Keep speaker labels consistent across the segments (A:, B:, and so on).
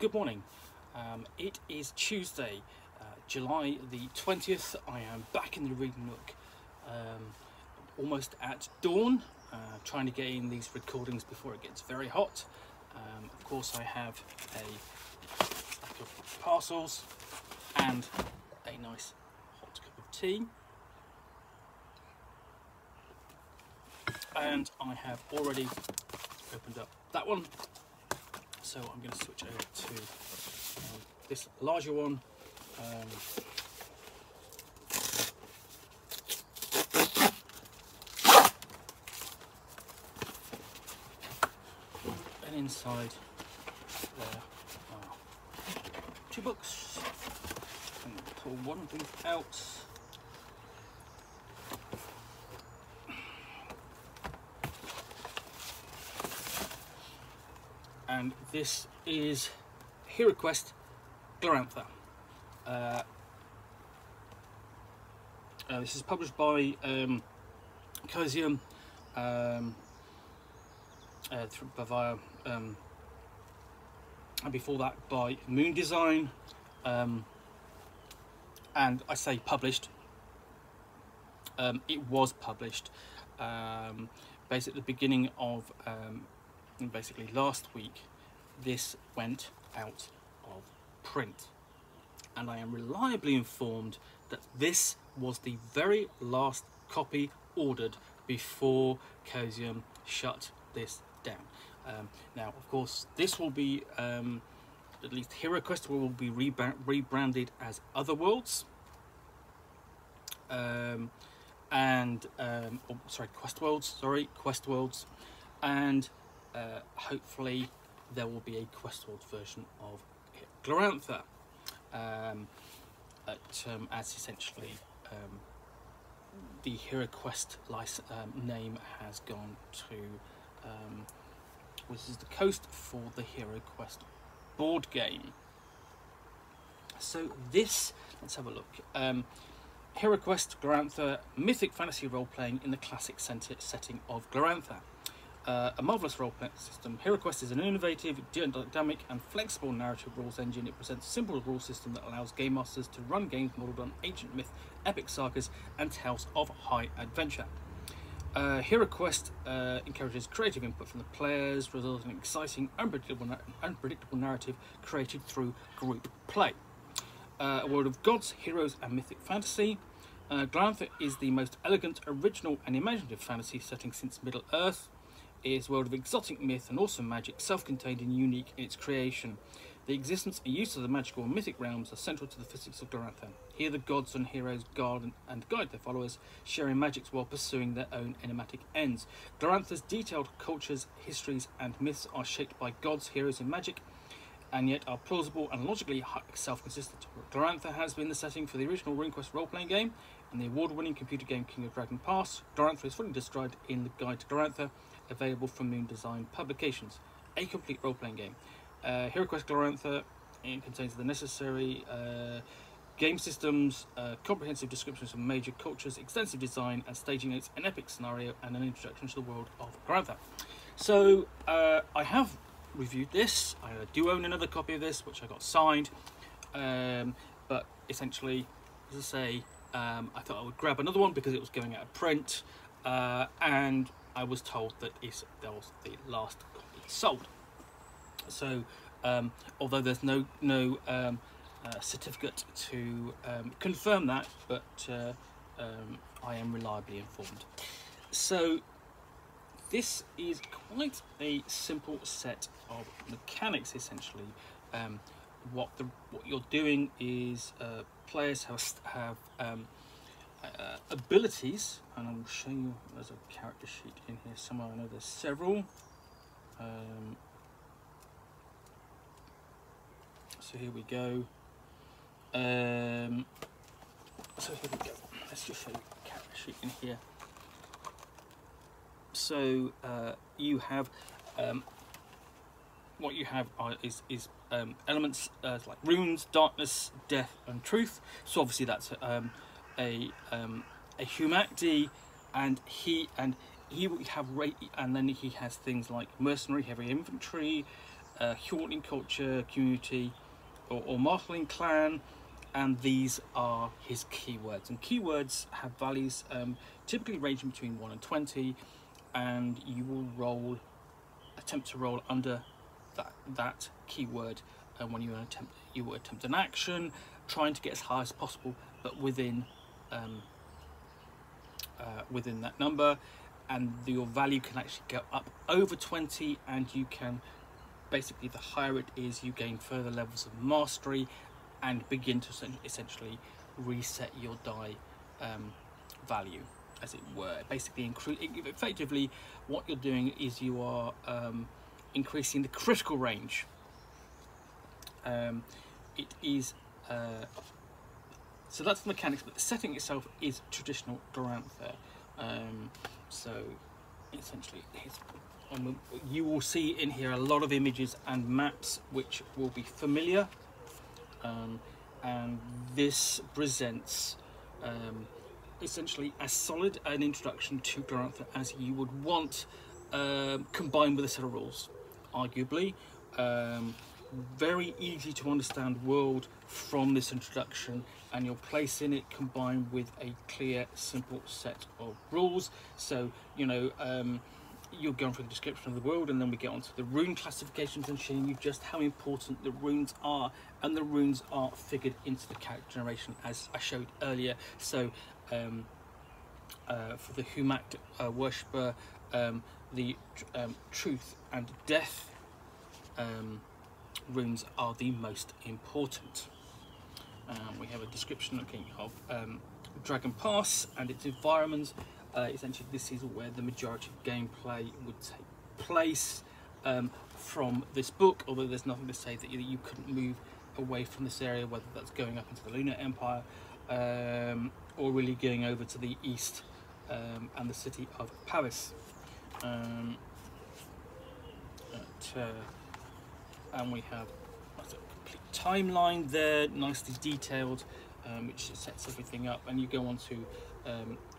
A: Good morning. It is Tuesday, July the 20th. I am back in the reading nook, almost at dawn, trying to get in these recordings before it gets very hot. Of course, I have a stack of parcels and a nice hot cup of tea. And I have already opened up that one. So I'm going to switch over to this larger one. And inside there are two books. I'm going to pull one of them out. And this is HeroQuest Glorantha. This is published by Chaosium via, and before that by Moon Design. And I say published. It was published basically at the beginning of basically last week. This went out of print, and I am reliably informed that this was the very last copy ordered before Chaosium shut this down. Now, of course, this will be at least HeroQuest will be rebranded as Otherworlds, Questworlds, and hopefully there will be a Questworld version of Glorantha, as essentially the HeroQuest name has gone to Wizards of the Coast for the HeroQuest board game. So this, let's have a look. HeroQuest Glorantha, mythic fantasy role-playing in the classic setting of Glorantha. A marvellous role-playing system, HeroQuest is an innovative, dynamic and flexible narrative rules engine. It presents a simple rule system that allows game masters to run games modelled on ancient myth, epic sagas and tales of high adventure. HeroQuest encourages creative input from the players, resulting in an exciting, unpredictable narrative created through group play. A world of gods, heroes and mythic fantasy. Glorantha is the most elegant, original and imaginative fantasy setting since Middle-earth. It is a world of exotic myth and awesome magic, self-contained and unique in its creation. The existence and use of the magical and mythic realms are central to the physics of Glorantha. Here the gods and heroes guard and guide their followers, sharing magics while pursuing their own enigmatic ends. Glorantha's detailed cultures, histories and myths are shaped by gods, heroes and magic, and yet are plausible and logically self-consistent. Glorantha has been the setting for the original RuneQuest role-playing game and the award-winning computer game King of Dragon Pass. Glorantha is fully described in the Guide to Glorantha, available from Moon Design Publications. A complete role-playing game. HeroQuest Glorantha contains the necessary game systems, comprehensive descriptions of major cultures, extensive design and staging notes, an epic scenario, and an introduction to the world of Glorantha. So I have reviewed this. I do own another copy of this, which I got signed, but essentially, as I say, I thought I would grab another one because it was going out of print, and I was told that that was the last copy sold. So although there's no certificate to confirm that, but I am reliably informed. So this is quite a simple set of mechanics. Essentially, what you're doing is players have abilities, and I will show you. There's a character sheet in here somewhere. I know there's several. So here we go. So here we go. Let's just show you a character sheet in here. So you have what you have is elements like runes, darkness, death, and truth. So obviously that's a humanity, and he will have and then he has things like mercenary, heavy infantry, haunting culture, community, or marketing clan, and these are his keywords. And keywords have values typically ranging between 1 and 20, and you will attempt to roll under that keyword when you will attempt an action, trying to get as high as possible, but within that number. And your value can actually go up over 20, and you can basically, the higher it is, you gain further levels of mastery and begin to essentially reset your die value, as it were. Basically, effectively, what you're doing is you are increasing the critical range. It is so that's the mechanics, but the setting itself is traditional Glorantha. So essentially, you will see in here a lot of images and maps which will be familiar, and this presents essentially as solid an introduction to Glorantha as you would want, combined with a set of rules. Arguably, very easy to understand world from this introduction, and your place in it combined with a clear, simple set of rules. So, you know, you're going through the description of the world, and then we get onto the rune classifications and showing you just how important the runes are, and the runes are figured into the character generation as I showed earlier. So for the Humak worshipper, the truth and death runes are the most important. We have a description of Dragon Pass and its environments. Essentially, this is where the majority of gameplay would take place from this book, although there's nothing to say that you couldn't move away from this area, whether that's going up into the Lunar Empire or really going over to the east and the city of Paris. And we have a complete timeline there, nicely detailed, which sets everything up, and you go on to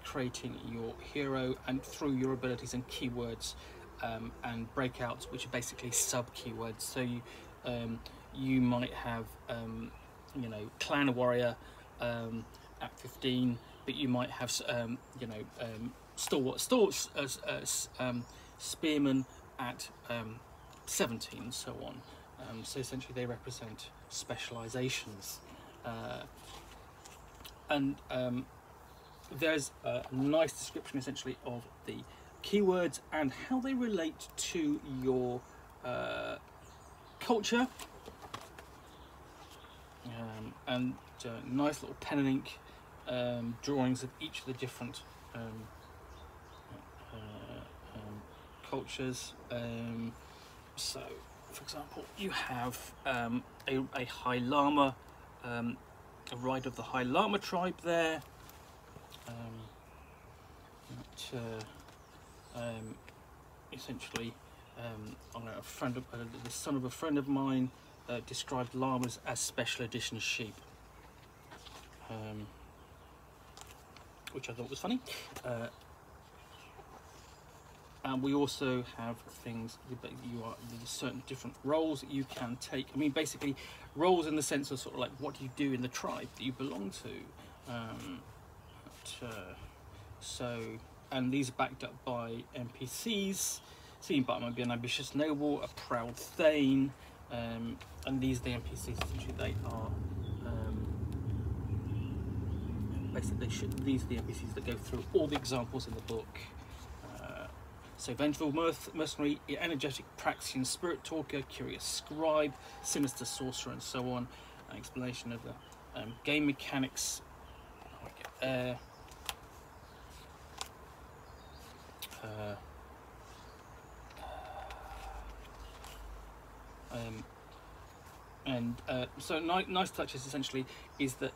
A: creating your hero, and through your abilities and keywords and breakouts, which are basically sub keywords. So you might have you know, clan warrior at 15, but you might have stalwart spearman at 17, and so on. So essentially they represent specializations, and there's a nice description essentially of the keywords and how they relate to your culture, and nice little pen and ink drawings of each of the different cultures. So, for example, you have a High Llama, a rider of the High Llama tribe there. Essentially, the son of a friend of mine described llamas as special edition sheep, which I thought was funny. And we also have things, there's certain different roles that you can take. I mean, basically, roles in the sense of sort of like what do you do in the tribe that you belong to. And these are backed up by NPCs. So you might be an ambitious noble, a proud thane, and these are the NPCs. Essentially, they are these are the NPCs that go through all the examples in the book. So vengeful mercenary, energetic Praxian spirit talker, curious scribe, sinister sorcerer, and so on. An explanation of the game mechanics. So nice touches essentially is that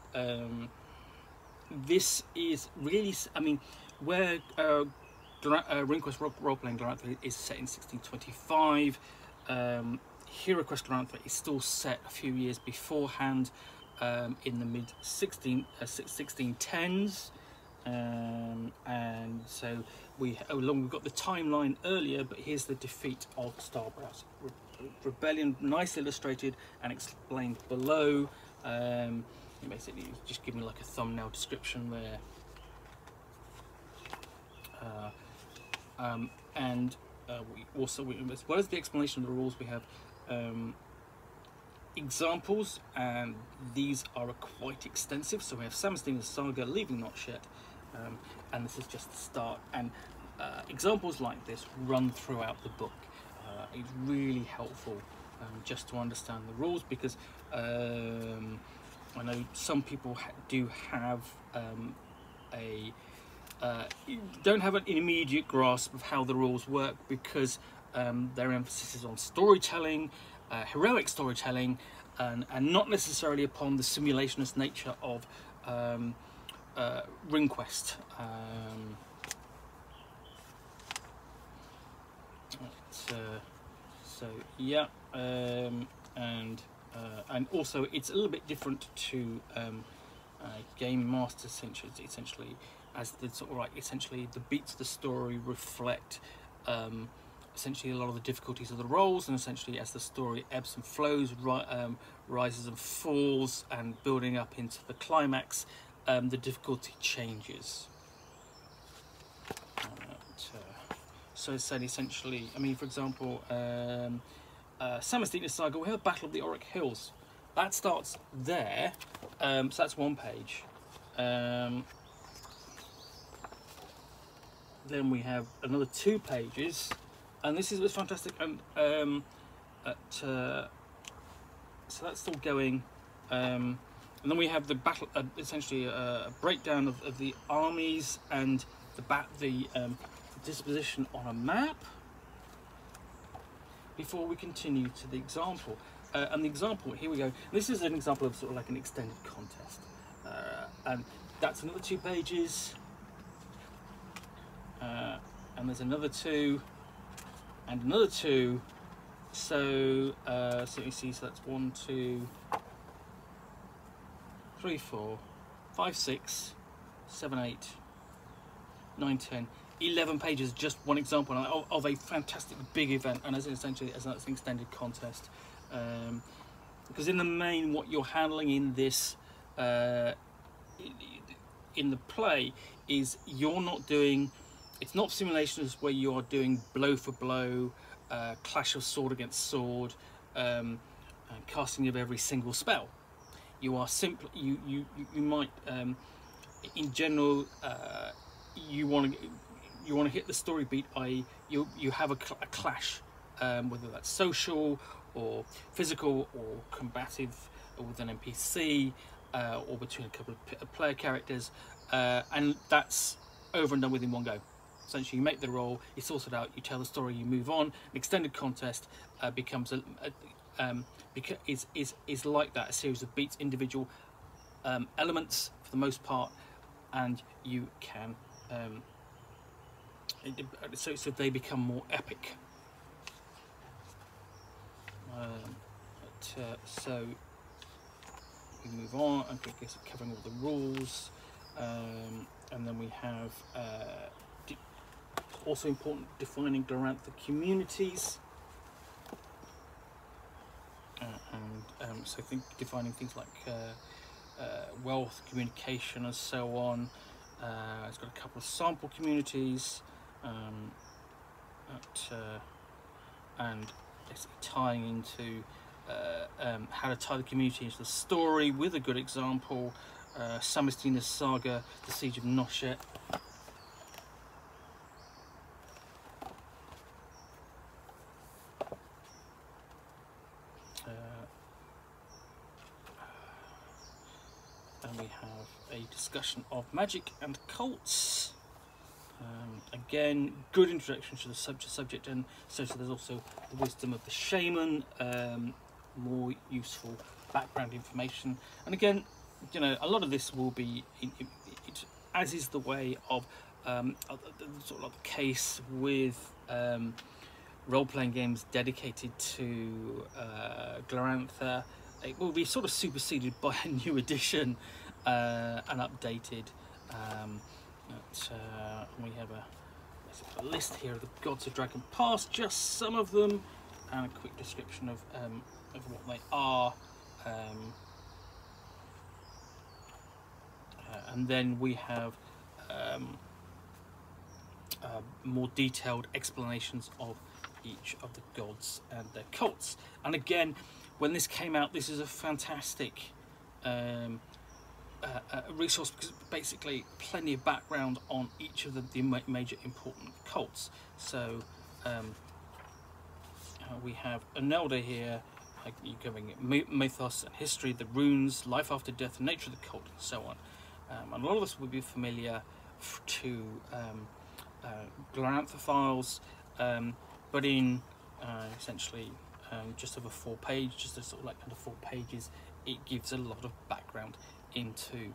A: this is really, I mean, where HeroQuest Roleplaying Glorantha is set in 1625. HeroQuest Glorantha is still set a few years beforehand, in the mid 1610s, and so we've got the timeline earlier, but here's the defeat of Starbrows Rebellion, nicely illustrated and explained below. Basically, just give me like a thumbnail description there. We also, as well as the explanation of the rules, we have examples, and these are quite extensive. So we have Samastina's Saga, Leaving Notchet, and this is just the start. And examples like this run throughout the book. It's really helpful just to understand the rules, because I know some people do have don't have an immediate grasp of how the rules work, because their emphasis is on storytelling, heroic storytelling, and not necessarily upon the simulationist nature of RuneQuest. So yeah, and also it's a little bit different to Game Master, essentially, as the sort of essentially the beats of the story reflect essentially a lot of the difficulties of the roles, and essentially as the story ebbs and flows, rises and falls, and building up into the climax, the difficulty changes. So it's said essentially, I mean, for example, Samastina's Saga, we have Battle of the Auric Hills. That starts there, so that's one page. Then we have another 2 pages, and this is fantastic. And so that's still going. And then we have the battle, essentially a breakdown of the armies and the disposition on a map, before we continue to the example. And the example, here we go. This is an example of sort of like an extended contest, and that's another 2 pages. And there's another 2, and another 2. So so you see, so that's 1, 2, 3, 4, 5, 6, 7, 8, 9, 10, 11 pages, just one example of a fantastic big event, and as essentially as that's an extended contest. Because in the main, what you're handling in this in the play is you're not doing, it's not simulations where you are doing blow for blow, clash of sword against sword, and casting of every single spell. You are simply, you might in general you want to hit the story beat, i.e. you have a clash, whether that's social or physical or combative, or with an NPC, or between a couple of player characters, and that's over and done with in one go. Essentially, you make the roll, you sort it out, you tell the story, you move on. An extended contest becomes is like that, a series of beats, individual elements for the most part, and you can so they become more epic. So we move on, and I guess covering all the rules, and then we have also important, defining Glorantha communities, and so defining things like wealth, communication, and so on. It's got a couple of sample communities, and it's tying into how to tie the community into the story with a good example. Samastina's Saga, the Siege of Notchet. And we have a discussion of magic and cults. Again, good introduction to the subject, and so there's also the wisdom of the shaman, more useful background information. And again, you know, a lot of this will be, as is the way of sort of the case with role-playing games dedicated to Glorantha. It will be sort of superseded by a new edition and updated. We have a list here of the gods of Dragon Pass, just some of them. and a quick description of what they are. And then we have more detailed explanations of each of the gods and their cults. And again, when this came out, this is a fantastic resource, because basically plenty of background on each of the major important cults. So we have an elder here, you're covering mythos and history, the runes, life after death, the nature of the cult, and so on. And a lot of us will be familiar to Glorantha files, but in essentially just over 4 pages, just a sort of like under 4 pages, it gives a lot of background into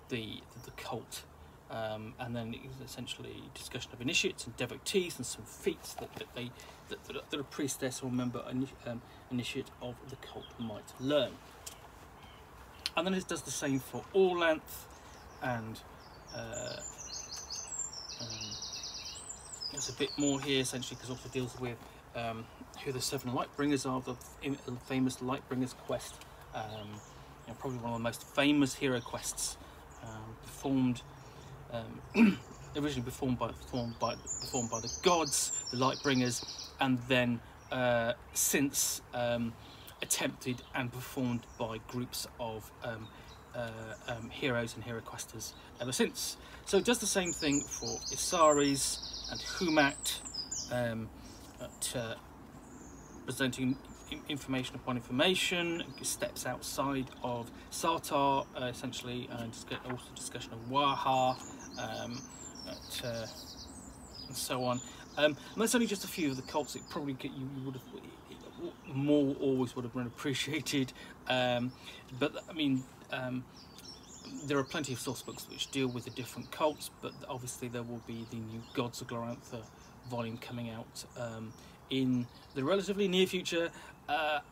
A: the cult, and then it's essentially discussion of initiates and devotees and some feats that a priestess or member initiate of the cult might learn. And then it does the same for Glorantha, and there's a bit more here essentially, because it also deals with who the 7 Lightbringers are, the famous Lightbringers quest, probably one of the most famous hero quests, performed originally performed by the gods, the Lightbringers, and then since attempted and performed by groups of heroes and hero questers ever since. So it does the same thing for Isaris and Humat, presenting information upon information, steps outside of Sartar, essentially, and also discussion of Waha, and so on. And that's only just a few of the cults that probably you would have more always would have been appreciated, but I mean, there are plenty of source books which deal with the different cults, but obviously there will be the new Gods of Glorantha volume coming out in the relatively near future,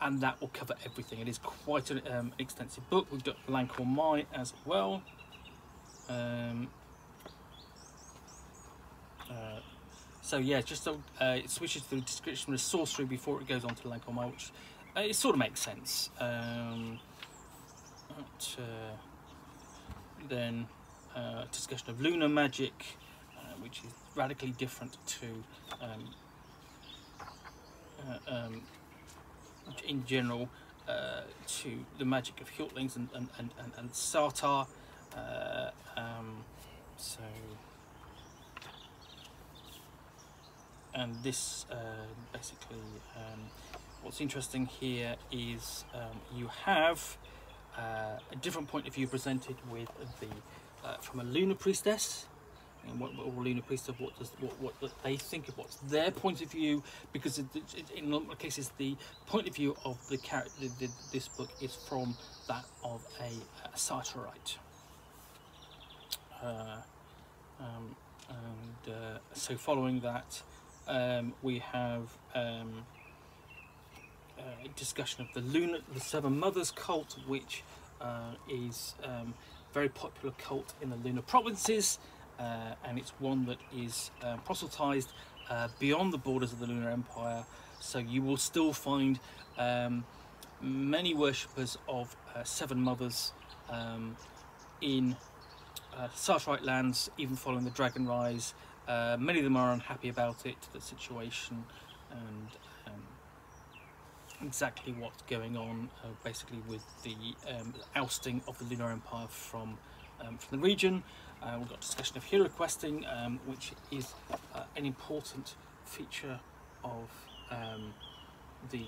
A: and that will cover everything. It is quite an extensive book. We've got Lancor Mai as well. So yeah, just so it switches to the description of sorcery before it goes on to Lancor Mai, which it sort of makes sense. Then discussion of lunar magic, which is radically different to in general to the magic of Hjortlings and Sartar. So, and this basically, what's interesting here is you have a different point of view presented with the from a lunar priestess, and what lunar priestess, what they think of what's their point of view, because in a lot of cases the point of view of the character, this book is from that of a Sartarite. So following that, we have a discussion of the 7 Mothers cult, which is very popular cult in the lunar provinces, and it's one that is proselytized beyond the borders of the Lunar Empire. So you will still find many worshippers of 7 Mothers in Sartarite lands, even following the Dragon Rise. Many of them are unhappy about it, the situation, and exactly what's going on, basically with the ousting of the Lunar Empire from the region. We've got discussion of hero questing, which is an important feature of the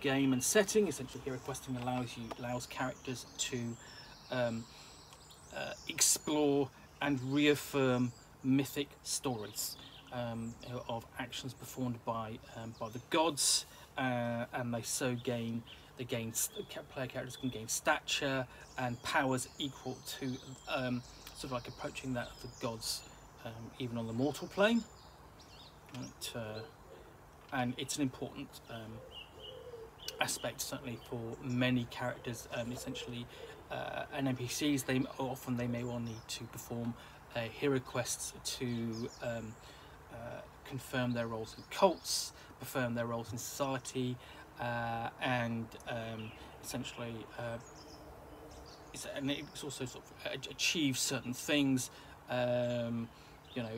A: game and setting. Essentially, hero questing allows characters to explore and reaffirm mythic stories of actions performed by the gods, and player characters can gain stature and powers equal to sort of like approaching that of the gods, even on the mortal plane. And it's an important aspect, certainly for many characters. Essentially, and NPCs, they may well need to perform hero quests to confirm their roles in cults, affirm their roles in society, and essentially it's also sort of achieve certain things, you know,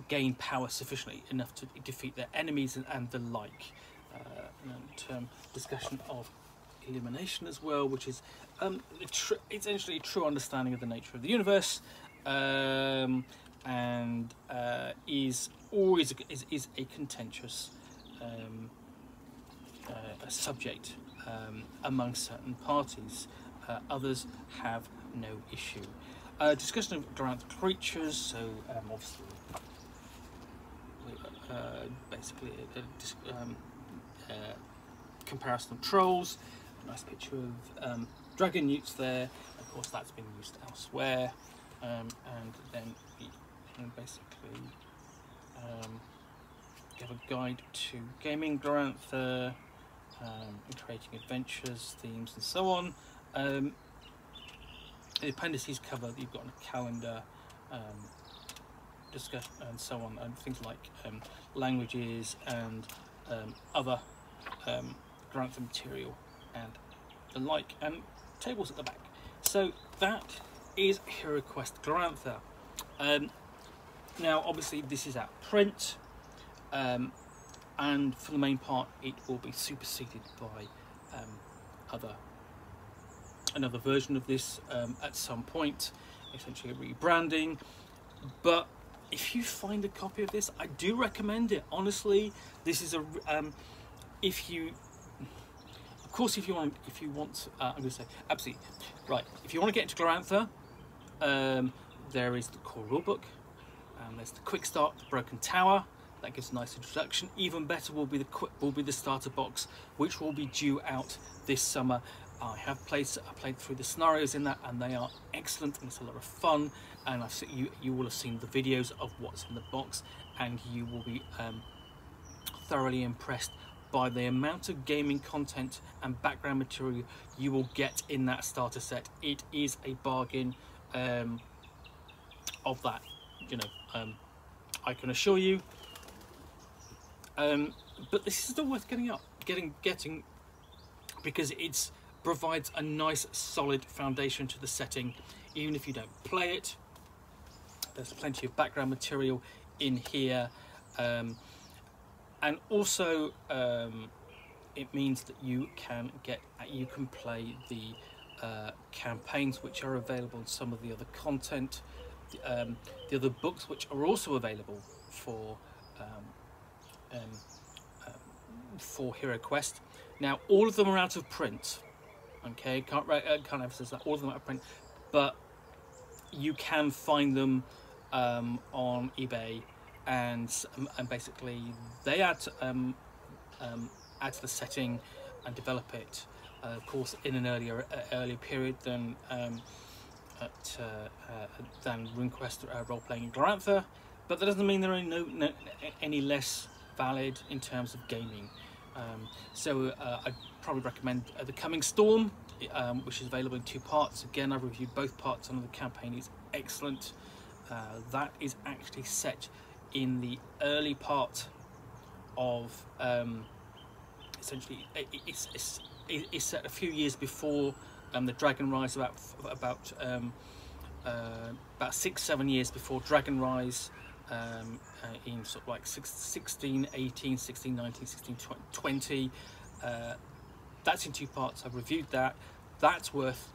A: gain power sufficiently enough to defeat their enemies and the like. And discussion of elimination as well, which is essentially a true understanding of the nature of the universe, and is always a contentious a subject among certain parties. Others have no issue. Discussion of Glorantha creatures, so obviously basically comparison of trolls. A nice picture of dragon newts there. Of course, that's been used elsewhere, and then you can basically give a guide to gaming Glorantha, and creating adventures, themes, and so on. The appendices cover you've got a calendar, discussion, and so on, and things like languages and other Glorantha material and the like, and tables at the back. So that is HeroQuest Glorantha. Now, obviously, this is out of print, and for the main part, it will be superseded by another version of this at some point, essentially a rebranding. But if you find a copy of this, I do recommend it. Honestly, this is a if you want, I'm going to say absolutely right. If you want to get into Glorantha, there is the core rulebook. There's the quick start, the broken tower. That gives a nice introduction. Even better will be the starter box, which will be due out this summer. I played through the scenarios in that, and they are excellent, and it's a lot of fun. And you will have seen the videos of what's in the box, and you will be thoroughly impressed by the amount of gaming content and background material you will get in that starter set. It is a bargain of that, you know, I can assure you. But this is still worth getting because it provides a nice solid foundation to the setting. Even if you don't play it, there's plenty of background material in here, and also it means that you can play the campaigns which are available in some of the other content, the other books which are also available for HeroQuest. Now, all of them are out of print. Okay, can't emphasize that all of them are out of print, but you can find them on eBay, and basically they add to the setting and develop it, of course, in an earlier period than RuneQuest role-playing in Glorantha, but that doesn't mean they're any less valid in terms of gaming. So I'd probably recommend The Coming Storm, which is available in 2 parts. Again, I've reviewed both parts, and the campaign is excellent. That is actually set in the early part of essentially it's set a few years before the Dragon Rise, about 6-7 years before Dragon Rise, in sort of like 1618, 1619, 1620. That's in 2 parts. I've reviewed that. That's worth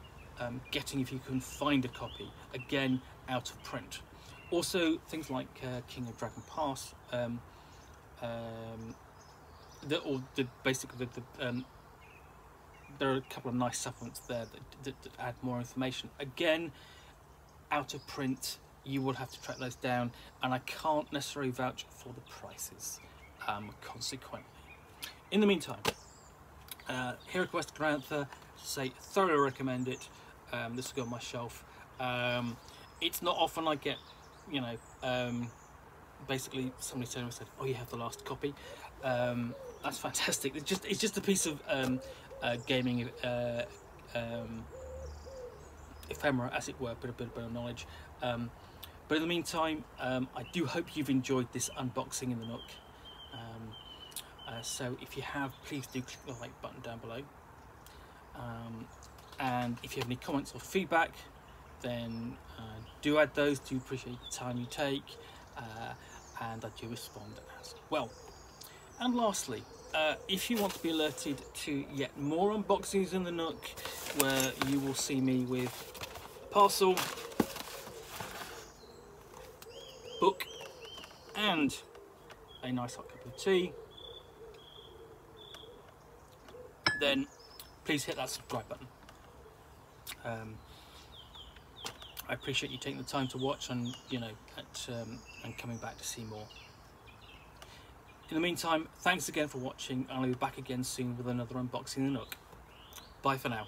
A: getting if you can find a copy. Again, out of print. Also, things like King of Dragon Pass. Basically, there are a couple of nice supplements there that add more information. Again, out of print. You will have to track those down, and I can't necessarily vouch for the prices, consequently. In the meantime, HeroQuest Glorantha, thoroughly recommend it. This will go on my shelf. It's not often I get, you know, basically somebody said, "Oh, you have the last copy." That's fantastic. It's just a piece of gaming ephemera, as it were, but a bit of knowledge. But in the meantime, I do hope you've enjoyed this unboxing in the Nook. So if you have, please do click the like button down below. And if you have any comments or feedback, then do add those. Do appreciate the time you take, and I do respond as well. And lastly, if you want to be alerted to yet more unboxings in the Nook, where you will see me with parcel, book, and a nice hot cup of tea, then please hit that subscribe button. I appreciate you taking the time to watch and and coming back to see more. In the meantime, thanks again for watching. I'll be back again soon with another unboxing in the Nook. Bye for now.